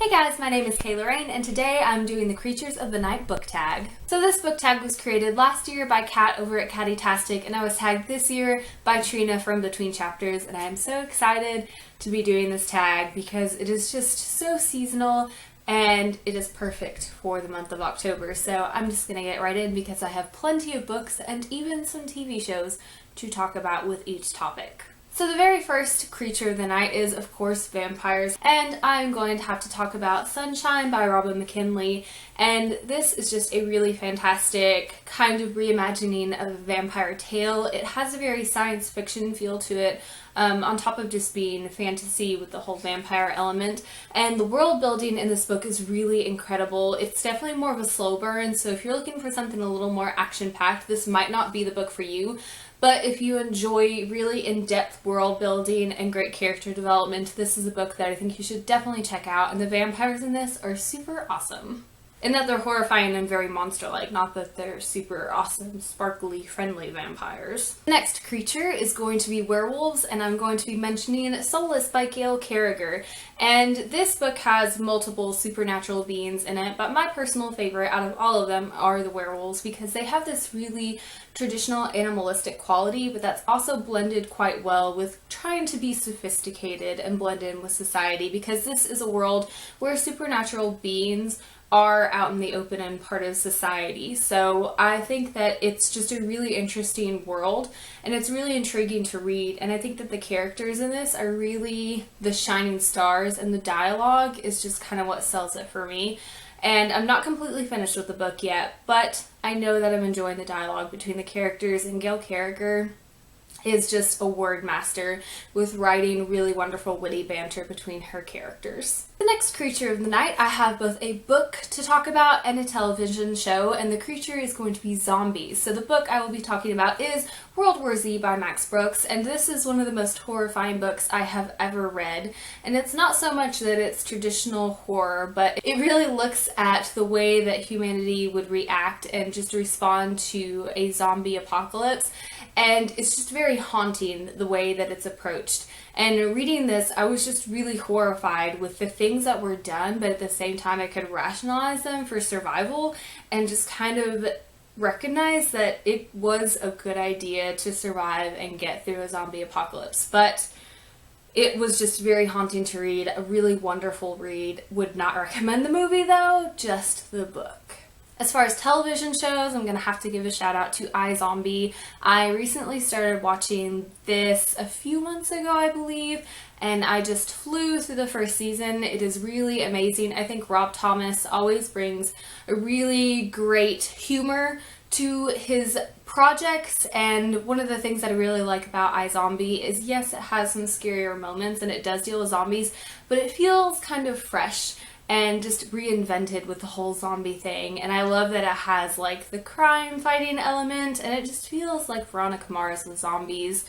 Hey guys, my name is Kayla Rain, and today I'm doing the Creatures of the Night book tag. So this book tag was created last year by Kat over at Catty-tastic, and I was tagged this year by Trina from Between Chapters, and I am so excited to be doing this tag because it is just so seasonal and it is perfect for the month of October. So I'm just gonna get right in because I have plenty of books and even some TV shows to talk about with each topic. So the very first creature of the night is, of course, vampires, and I'm going to have to talk about Sunshine by Robin McKinley, and this is just a really fantastic kind of reimagining of a vampire tale. It has a very science fiction feel to it, on top of just being fantasy with the whole vampire element, and the world building in this book is really incredible. It's definitely more of a slow burn, so if you're looking for something a little more action-packed, this might not be the book for you. But if you enjoy really in-depth world building and great character development, this is a book that I think you should definitely check out, and the vampires in this are super awesome. In that they're horrifying and very monster-like, not that they're super awesome, sparkly, friendly vampires. The next creature is going to be werewolves, and I'm going to be mentioning Soulless by Gail Carriger. And this book has multiple supernatural beings in it, but my personal favorite out of all of them are the werewolves because they have this really traditional animalistic quality, but that's also blended quite well with trying to be sophisticated and blend in with society, because this is a world where supernatural beings are out in the open and part of society. So I think that it's just a really interesting world and it's really intriguing to read, and I think that the characters in this are really the shining stars, and the dialogue is just kind of what sells it for me. And I'm not completely finished with the book yet, but I know that I'm enjoying the dialogue between the characters, and Gail Carriger is just a word master with writing really wonderful witty banter between her characters. The next creature of the night, I have both a book to talk about and a television show, and the creature is going to be zombies. So the book I will be talking about is World War Z by Max Brooks, and this is one of the most horrifying books I have ever read. And it's not so much that it's traditional horror, but it really looks at the way that humanity would react and just respond to a zombie apocalypse. And it's just very haunting the way that it's approached. And reading this, I was just really horrified with the things that were done, but at the same time I could rationalize them for survival and just kind of recognize that it was a good idea to survive and get through a zombie apocalypse. But it was just very haunting to read, a really wonderful read. Would not recommend the movie though, just the book. As far as television shows, I'm going to have to give a shout out to iZombie. I recently started watching this a few months ago, I believe, and I just flew through the first season. It is really amazing. I think Rob Thomas always brings a really great humor to his projects, and one of the things that I really like about iZombie is, yes, it has some scarier moments and it does deal with zombies, but it feels kind of fresh and just reinvented with the whole zombie thing. And I love that it has like the crime fighting element, and it just feels like Veronica Mars with zombies.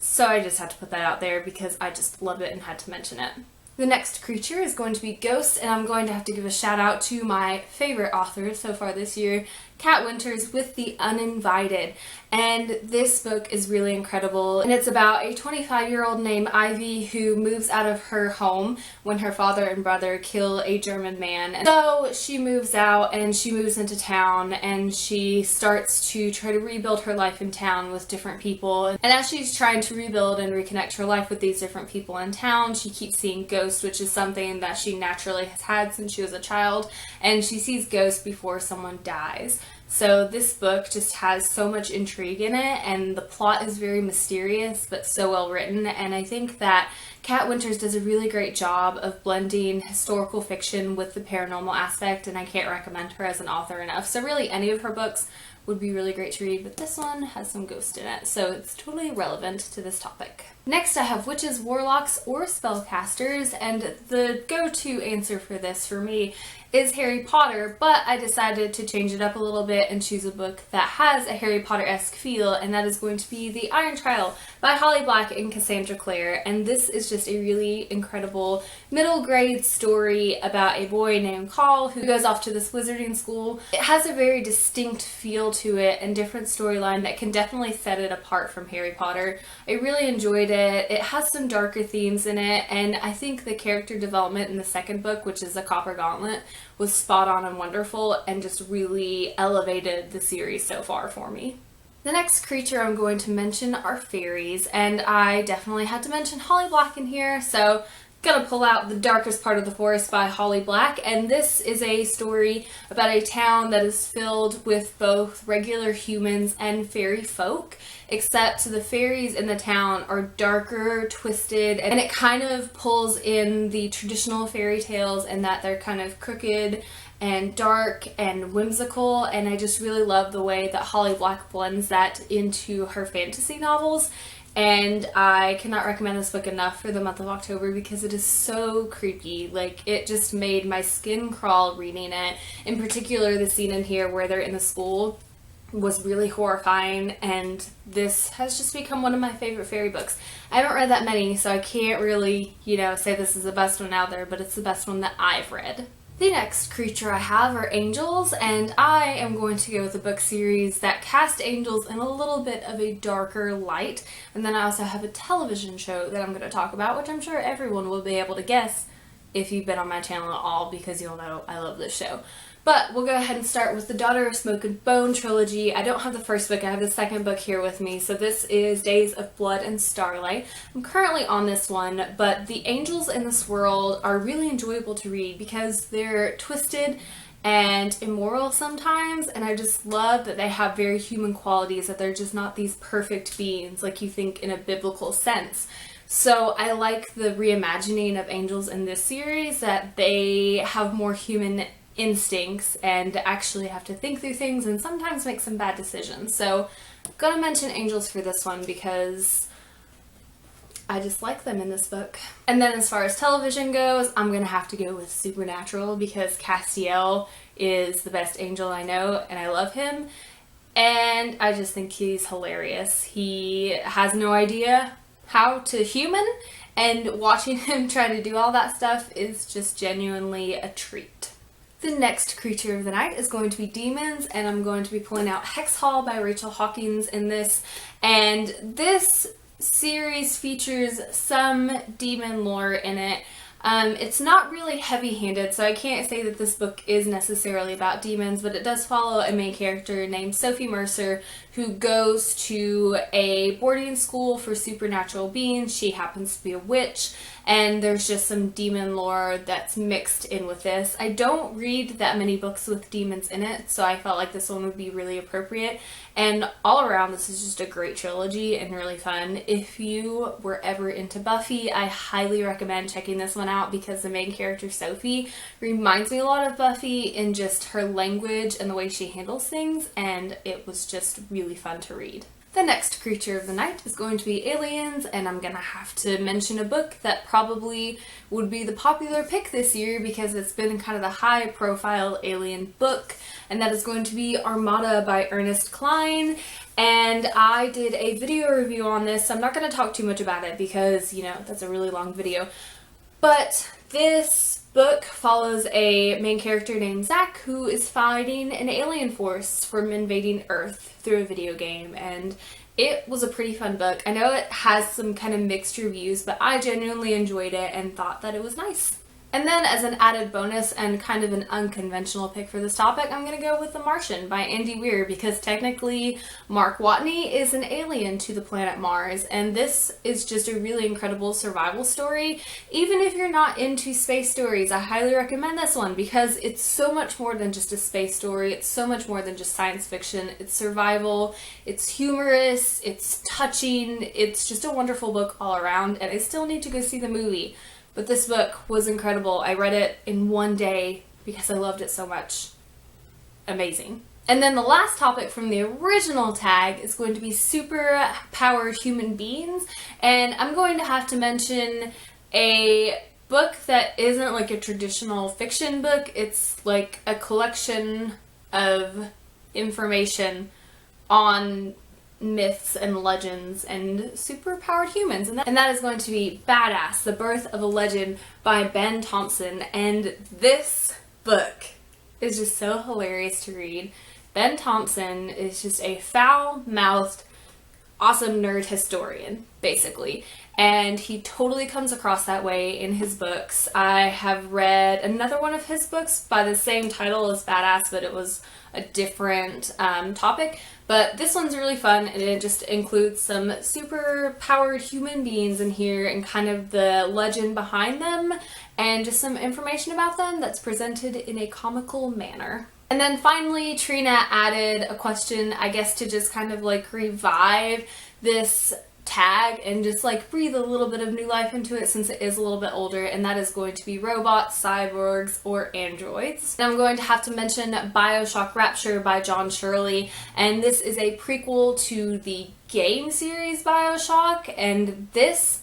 So I just had to put that out there because I just love it and had to mention it. The next creature is going to be ghosts, and I'm going to have to give a shout out to my favorite author so far this year, Kat Winters, with The Uninvited. And this book is really incredible, and it's about a 25-year-old named Ivy who moves out of her home when her father and brother kill a German man. And so she moves out and she moves into town, and she starts to try to rebuild her life in town with different people. And as she's trying to rebuild and reconnect her life with these different people in town, she keeps seeing ghosts, which is something that she naturally has had since she was a child, and she sees ghosts before someone dies. So this book just has so much intrigue in it, and the plot is very mysterious but so well written, and I think that Kat Winters does a really great job of blending historical fiction with the paranormal aspect, and I can't recommend her as an author enough. So really any of her books would be really great to read, but this one has some ghost in it, so it's totally relevant to this topic. Next I have witches, warlocks, or spellcasters, and the go-to answer for this for me is Harry Potter, but I decided to change it up a little bit and choose a book that has a Harry Potter-esque feel, and that is going to be The Iron Trial by Holly Black and Cassandra Clare, and this is just a really incredible middle grade story about a boy named Call who goes off to this wizarding school. It has a very distinct feel to it and different storyline that can definitely set it apart from Harry Potter. I really enjoyed it. It has some darker themes in it, and I think the character development in the second book, which is The Copper Gauntlet, was spot on and wonderful and just really elevated the series so far for me. The next creature I'm going to mention are fairies, and I definitely had to mention Holly Black in here, so gonna pull out The Darkest Part of the Forest by Holly Black, and this is a story about a town that is filled with both regular humans and fairy folk, except the fairies in the town are darker, twisted, and it kind of pulls in the traditional fairy tales in that they're kind of crooked and dark and whimsical, and I just really love the way that Holly Black blends that into her fantasy novels. And I cannot recommend this book enough for the month of October because it is so creepy. Like, it just made my skin crawl reading it. In particular, the scene in here where they're in the school was really horrifying, and this has just become one of my favorite fairy books. I haven't read that many, so I can't really, say this is the best one out there, but it's the best one that I've read. The next creature I have are angels, and I am going to go with a book series that cast angels in a little bit of a darker light. And then I also have a television show that I'm going to talk about, which I'm sure everyone will be able to guess if you've been on my channel at all, because you'll know I love this show. But we'll go ahead and start with the Daughter of Smoke and Bone trilogy. I don't have the first book, I have the second book here with me. So this is Days of Blood and Starlight. I'm currently on this one, but the angels in this world are really enjoyable to read because they're twisted and immoral sometimes, and I just love that they have very human qualities, that they're just not these perfect beings like you think in a biblical sense. So I like the reimagining of angels in this series, that they have more human instincts and actually have to think through things and sometimes make some bad decisions. So I'm gonna mention angels for this one because I just like them in this book. And then as far as television goes, I'm gonna have to go with Supernatural because Castiel is the best angel I know and I love him. And I just think he's hilarious. He has no idea how to human, and watching him try to do all that stuff is just genuinely a treat. The next creature of the night is going to be demons, and I'm going to be pulling out Hex Hall by Rachel Hawkins in this. And this series features some demon lore in it. It's not really heavy-handed, so I can't say that this book is necessarily about demons, but it does follow a main character named Sophie Mercer who goes to a boarding school for supernatural beings. She happens to be a witch, and there's just some demon lore that's mixed in with this. I don't read that many books with demons in it, so I felt like this one would be really appropriate. And all around, this is just a great trilogy and really fun. If you were ever into Buffy, I highly recommend checking this one out because the main character, Sophie, reminds me a lot of Buffy in just her language and the way she handles things, and it was just really fun to read. The next creature of the night is going to be aliens, and I'm gonna have to mention a book that probably would be the popular pick this year because it's been kind of the high-profile alien book, and that is going to be Armada by Ernest Cline. And I did a video review on this, so I'm not going to talk too much about it because, that's a really long video. But this book follows a main character named Zach who is fighting an alien force from invading Earth through a video game, and it was a pretty fun book. I know it has some kind of mixed reviews, but I genuinely enjoyed it and thought that it was nice. And then as an added bonus and kind of an unconventional pick for this topic, I'm going to go with The Martian by Andy Weir because technically Mark Watney is an alien to the planet Mars, and this is just a really incredible survival story. Even if you're not into space stories, I highly recommend this one because it's so much more than just a space story. It's so much more than just science fiction. It's survival, it's humorous, it's touching, it's just a wonderful book all around, and I still need to go see the movie. But this book was incredible. I read it in one day because I loved it so much. Amazing. And then the last topic from the original tag is going to be superpowered human beings. And I'm going to have to mention a book that isn't like a traditional fiction book. It's like a collection of information on myths and legends and superpowered humans, and that is going to be Badass, The Birth of a Legend by Ben Thompson. And this book is just so hilarious to read. Ben Thompson is just a foul-mouthed, awesome nerd historian, basically. And he totally comes across that way in his books. I have read another one of his books by the same title as Badass, but it was a different topic. But this one's really fun, and it just includes some super powered human beings in here and kind of the legend behind them and just some information about them that's presented in a comical manner. And then finally, Trina added a question, I guess, to just kind of like revive this tag and just like breathe a little bit of new life into it since it is a little bit older, and that is going to be robots, cyborgs, or androids. And I'm going to have to mention Bioshock Rapture by John Shirley, and this is a prequel to the game series Bioshock, and this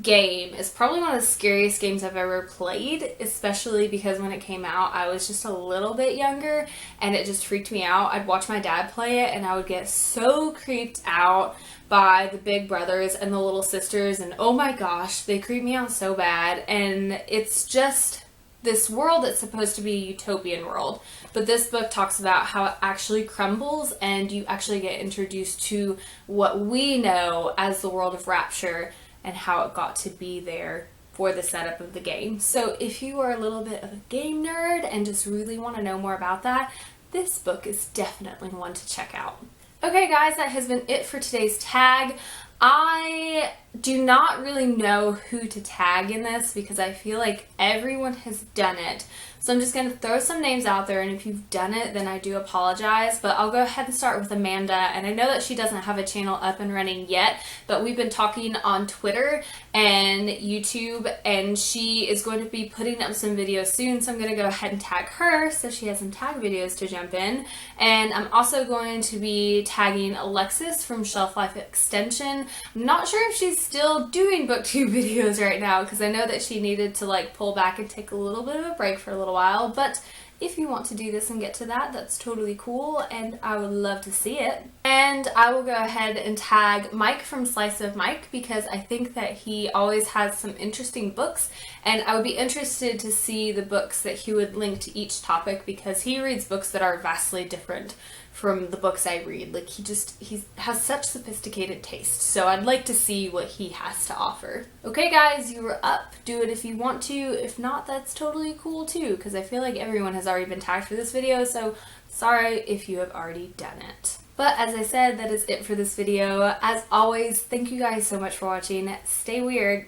game is probably one of the scariest games I've ever played, especially because when it came out I was just a little bit younger and it just freaked me out. I'd watch my dad play it and I would get so creeped out by the big brothers and the little sisters, and oh my gosh, they creep me out so bad. And it's just this world that's supposed to be a utopian world, but this book talks about how it actually crumbles and you actually get introduced to what we know as the world of Rapture and how it got to be there for the setup of the game. So if you are a little bit of a game nerd and just really want to know more about that, this book is definitely one to check out. Okay guys, that has been it for today's tag. I do not really know who to tag in this because I feel like everyone has done it. So I'm just going to throw some names out there, and if you've done it, then I do apologize. But I'll go ahead and start with Amanda, and I know that she doesn't have a channel up and running yet, but we've been talking on Twitter and YouTube, and she is going to be putting up some videos soon, so I'm going to go ahead and tag her so she has some tag videos to jump in. And I'm also going to be tagging Alexis from Shelf Life Extension. I'm not sure if she's still doing booktube videos right now because I know that she needed to like pull back and take a little bit of a break for a little while, but if you want to do this and get to that, that's totally cool and I would love to see it. And I will go ahead and tag Mike from Slice of Mike because I think that he always has some interesting books, and I would be interested to see the books that he would link to each topic because he reads books that are vastly different from the books I read. Like he has such sophisticated taste, so I'd like to see what he has to offer. Okay guys, you were up. Do it if you want to. If not, that's totally cool too, because I feel like everyone has already been tagged for this video, so sorry if you have already done it. But as I said, that is it for this video. As always, thank you guys so much for watching. Stay weird.